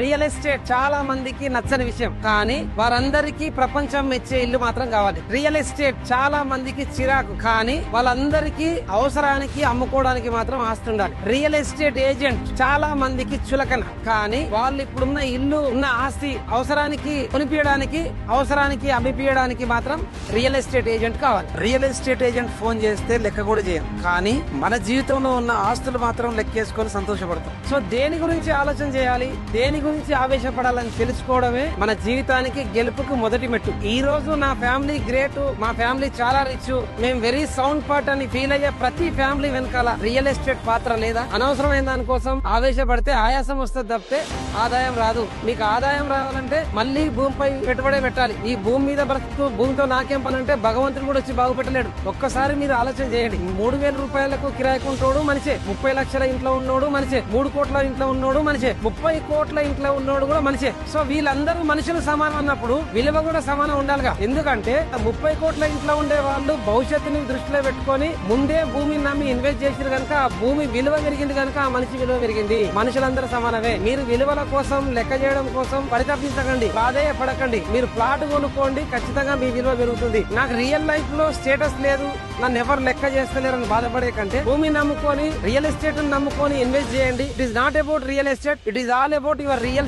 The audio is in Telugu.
రియల్ ఎస్టేట్ చాలా మందికి నచ్చని విషయం, కానీ వారందరికీ ప్రపంచం మెచ్చే ఇల్లు మాత్రం కావాలి. రియల్ ఎస్టేట్ చాలా మందికి చిరాకు, కానీ వాళ్ళందరికీ అవసరానికి అమ్ముకోవడానికి మాత్రం ఆస్తి ఉండాలి. రియల్ ఎస్టేట్ ఏజెంట్ చాలా మందికి చులకన, కానీ వాళ్ళు ఇప్పుడున్న ఇల్లు ఉన్న ఆస్తి అవసరానికి కొనిపించడానికి, అవసరానికి అమ్మిపియడానికి మాత్రం రియల్ ఎస్టేట్ ఏజెంట్ కావాలి. రియల్ ఎస్టేట్ ఏజెంట్ ఫోన్ చేస్తే లెక్క కూడా చేయం, కానీ మన జీవితంలో ఉన్న ఆస్తులు మాత్రం లెక్కేసుకొని సంతోషపడతాం. సో దేని గురించి ఆలోచన చేయాలి, దేని గురించి ఆవేశపడాలని తెలుసుకోవడమే మన జీవితానికి గెలుపుకు మొదటి మెట్టు. ఈ రోజు నా ఫ్యామిలీ గ్రేట్, మా ఫ్యామిలీ చాలా రిచ్, మేము వెరీ సౌండ్ పార్ట్ అని ఫీల్ అయ్యే ప్రతి ఫ్యామిలీ వెనకాల రియల్ ఎస్టేట్ పాత్ర లేదా? అనవసరమైన దానికోసం ఆవేశపడితే ఆయాసం వస్తుంది తప్పితే ఆదాయం రాదు. మీకు ఆదాయం రావాలంటే మళ్ళీ భూమిపై పెట్టుబడే పెట్టాలి. ఈ భూమి మీద బ్రతుకుతూ భూమితో నాకేం పని అంటే భగవంతుడు కూడా వచ్చి బాగుపెట్టలేడు. ఒక్కసారి మీరు ఆలోచన చేయండి. 3,000 రూపాయలకు కిరాయికుంటోడు మనిషే, 30 లక్షల ఇంట్లో ఉన్నోడు మనిషే, 3 కోట్ల ఇంట్లో ఉన్నోడు మనిషే, 30 కోట్ల ఇంట్లో ఉన్నోడు కూడా మనిషే. సో వీళ్ళందరూ మనుషులు సమానం అన్నప్పుడు విలువ కూడా సమానం ఉండాలిగా. ఎందుకంటే 30 కోట్ల ఇంట్లో ఉండే వాళ్ళు భవిష్యత్తుని దృష్టిలో పెట్టుకొని ముందే భూమిని నమ్మి ఇన్వెస్ట్ చేసిరు కనుక ఆ భూమి విలువ పెరిగింది కనుక ఆ మనిషి విలువ పెరిగింది. మనుషులందరూ సమానమే. మీరు విలువల కోసం లెక్క చేయడం కోసం పరితపించకండి, ప్రాధేయపడకండి. మీరు ప్లాట్ కొనుక్కోండి, ఖచ్చితంగా మీ విలువ పెరుగుతుంది. నాకు రియల్ లైఫ్ లో స్టేటస్ లేదు, నన్ను ఎవరు లెక్క చేస్తలేరని బాధపడే కంటే భూమి నమ్ముకొని రియల్ ఎస్టేట్ నమ్ముకొని ఇన్వెస్ట్ చేయండి. It is not about real estate, it is all about your real